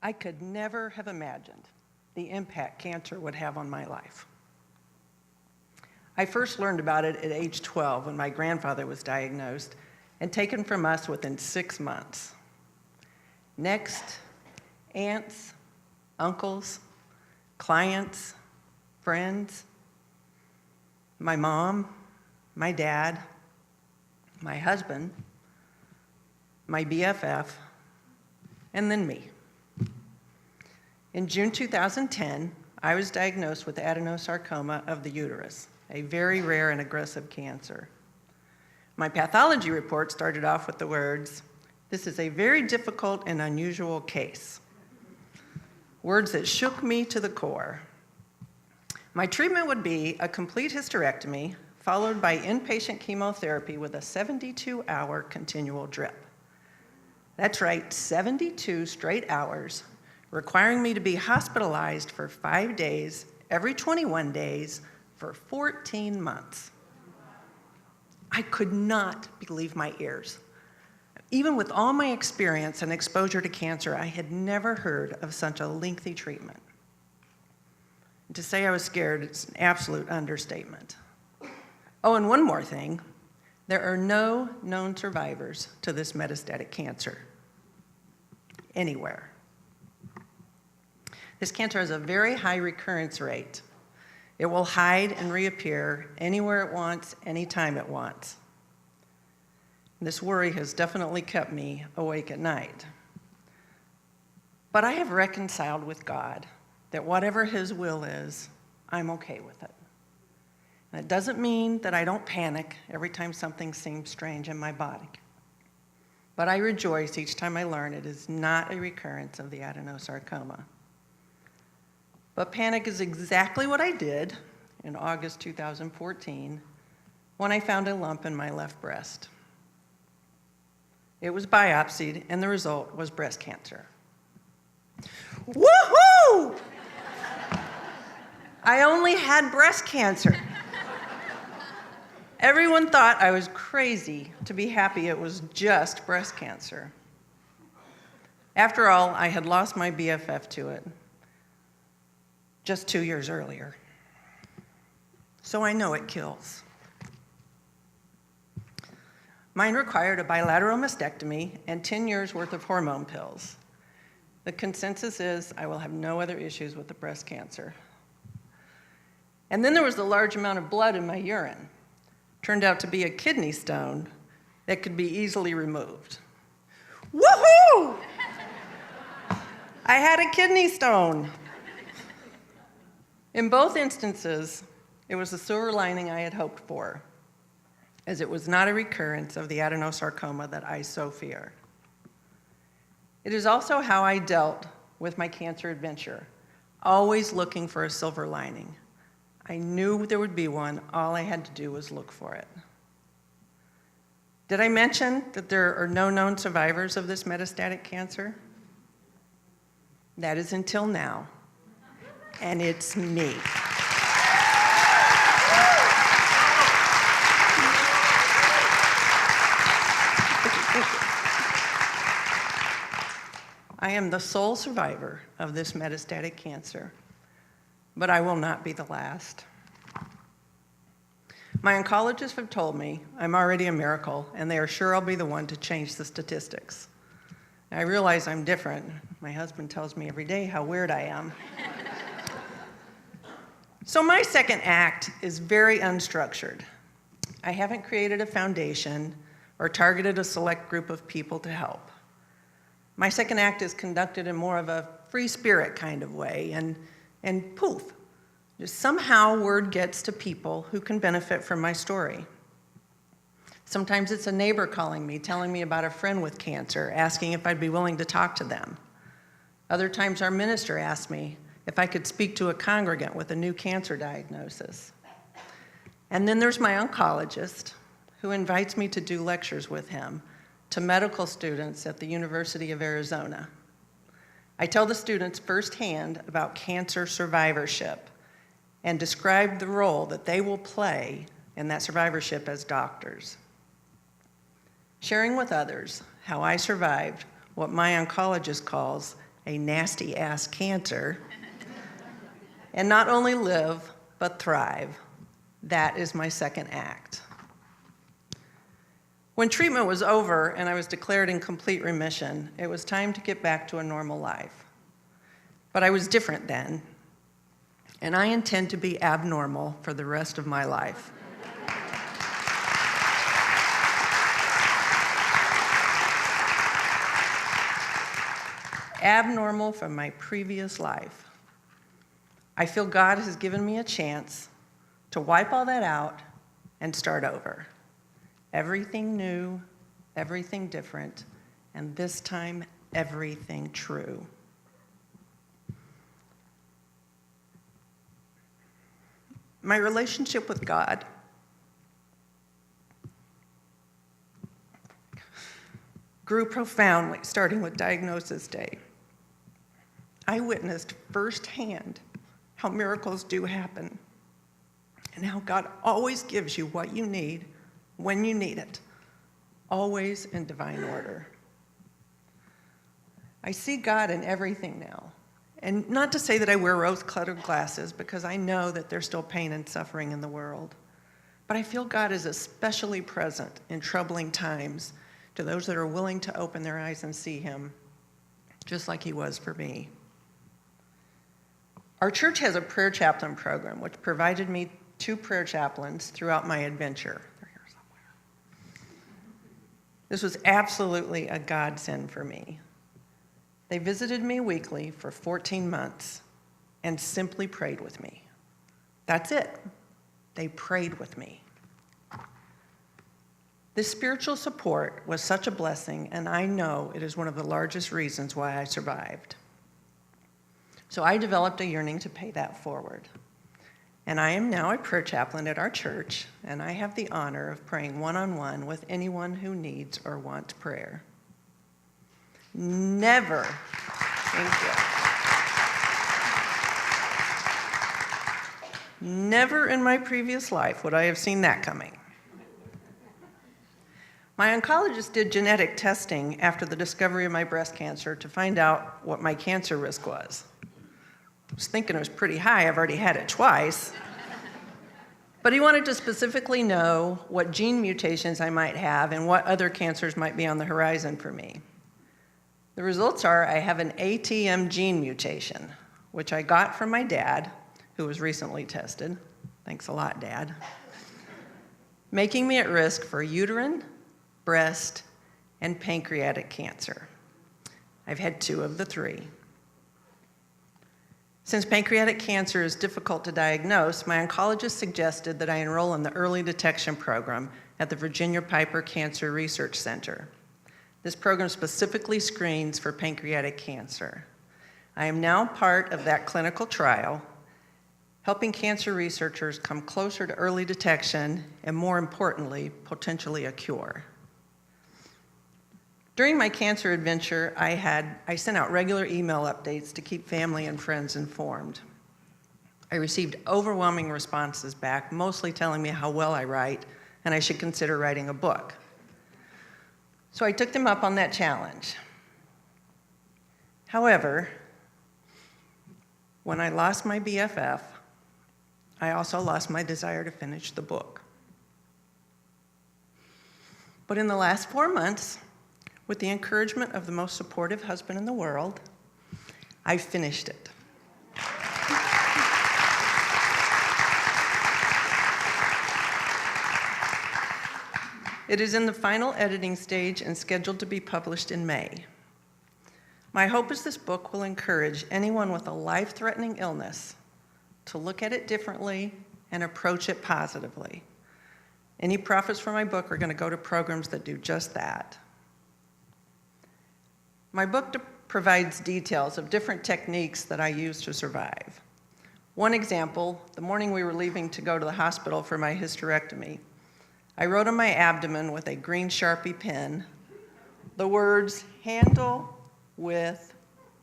I could never have imagined the impact cancer would have on my life. I first learned about it at age 12 when my grandfather was diagnosed and taken from us within 6 months. Next, aunts, uncles, clients, friends, my mom, my dad, my husband, my BFF, and then me. In June 2010, I was diagnosed with adenosarcoma of the uterus, a very rare and aggressive cancer. My pathology report started off with the words, "This is a very difficult and unusual case." Words that shook me to the core. My treatment would be a complete hysterectomy, followed by inpatient chemotherapy with a 72-hour continual drip. That's right, 72 straight hours, requiring me to be hospitalized for 5 days, every 21 days, for 14 months. I could not believe my ears. Even with all my experience and exposure to cancer, I had never heard of such a lengthy treatment. And to say I was scared, it's an absolute understatement. Oh, and one more thing. There are no known survivors to this metastatic cancer anywhere. This cancer has a very high recurrence rate. It will hide and reappear anywhere it wants, anytime it wants. This worry has definitely kept me awake at night. But I have reconciled with God that whatever His will is, I'm okay with it. And it doesn't mean that I don't panic every time something seems strange in my body. But I rejoice each time I learn it is not a recurrence of the adenosarcoma. But panic is exactly what I did in August 2014 when I found a lump in my left breast. It was biopsied, and the result was breast cancer. Woohoo! I only had breast cancer. Everyone thought I was crazy to be happy it was just breast cancer. After all, I had lost my BFF to it just 2 years earlier. So I know it kills. Mine required a bilateral mastectomy and 10 years worth of hormone pills. The consensus is I will have no other issues with the breast cancer. And then there was the large amount of blood in my urine. Turned out to be a kidney stone that could be easily removed. Woohoo! I had a kidney stone. In both instances, it was the silver lining I had hoped for, as it was not a recurrence of the adenosarcoma that I so fear. It is also how I dealt with my cancer adventure, always looking for a silver lining. I knew there would be one. All I had to do was look for it. Did I mention that there are no known survivors of this metastatic cancer? That is until now, and it's me. I am the sole survivor of this metastatic cancer, but I will not be the last. My oncologists have told me I'm already a miracle, and they are sure I'll be the one to change the statistics. I realize I'm different. My husband tells me every day how weird I am. So my second act is very unstructured. I haven't created a foundation or targeted a select group of people to help. My second act is conducted in more of a free spirit kind of way, and poof, just somehow word gets to people who can benefit from my story. Sometimes it's a neighbor calling me, telling me about a friend with cancer, asking if I'd be willing to talk to them. Other times our minister asks me if I could speak to a congregant with a new cancer diagnosis. And then there's my oncologist, who invites me to do lectures with him to medical students at the University of Arizona. I tell the students firsthand about cancer survivorship and describe the role that they will play in that survivorship as doctors. Sharing with others how I survived what my oncologist calls a nasty-ass cancer, and not only live, but thrive. That is my second act. When treatment was over and I was declared in complete remission, it was time to get back to a normal life. But I was different then, and I intend to be abnormal for the rest of my life. Abnormal from my previous life. I feel God has given me a chance to wipe all that out and start over. Everything new, everything different, and this time, everything true. My relationship with God grew profoundly, starting with diagnosis day. I witnessed firsthand how miracles do happen and how God always gives you what you need when you need it, always in divine order. I see God in everything now. And not to say that I wear rose-colored glasses, because I know that there's still pain and suffering in the world. But I feel God is especially present in troubling times to those that are willing to open their eyes and see him, just like he was for me. Our church has a prayer chaplain program, which provided me 2 prayer chaplains throughout my adventure. They're here somewhere. This was absolutely a godsend for me. They visited me weekly for 14 months and simply prayed with me. That's it. They prayed with me. This spiritual support was such a blessing, and I know it is one of the largest reasons why I survived. So I developed a yearning to pay that forward. And I am now a prayer chaplain at our church, and I have the honor of praying one-on-one with anyone who needs or wants prayer. Never, thank you. Never in my previous life would I have seen that coming. My oncologist did genetic testing after the discovery of my breast cancer to find out what my cancer risk was. I was thinking it was pretty high. I've already had it twice. But he wanted to specifically know what gene mutations I might have and what other cancers might be on the horizon for me. The results are I have an ATM gene mutation, which I got from my dad, who was recently tested. Thanks a lot, Dad. Making me at risk for uterine, breast, and pancreatic cancer. I've had 2 of the 3. Since pancreatic cancer is difficult to diagnose, my oncologist suggested that I enroll in the early detection program at the Virginia Piper Cancer Research Center. This program specifically screens for pancreatic cancer. I am now part of that clinical trial, helping cancer researchers come closer to early detection and, more importantly, potentially a cure. During my cancer adventure, I sent out regular email updates to keep family and friends informed. I received overwhelming responses back, mostly telling me how well I write and I should consider writing a book. So I took them up on that challenge. However, when I lost my BFF, I also lost my desire to finish the book. But in the last 4 months, with the encouragement of the most supportive husband in the world, I finished it. It is in the final editing stage and scheduled to be published in May. My hope is this book will encourage anyone with a life-threatening illness to look at it differently and approach it positively. Any profits from my book are going to go to programs that do just that. My book provides details of different techniques that I use to survive. One example, the morning we were leaving to go to the hospital for my hysterectomy, I wrote on my abdomen with a green Sharpie pen the words, "Handle with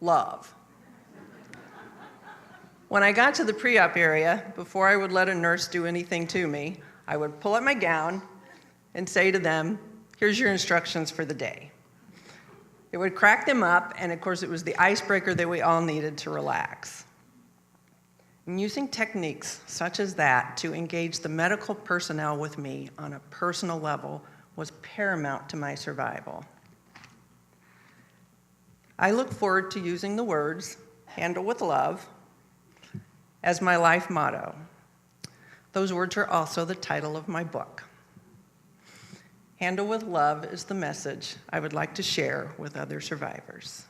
love." When I got to the pre-op area, before I would let a nurse do anything to me, I would pull up my gown and say to them, "Here's your instructions for the day." It would crack them up, and of course, it was the icebreaker that we all needed to relax. And using techniques such as that to engage the medical personnel with me on a personal level was paramount to my survival. I look forward to using the words, "handle with love," as my life motto. Those words are also the title of my book. Handle with love is the message I would like to share with other survivors.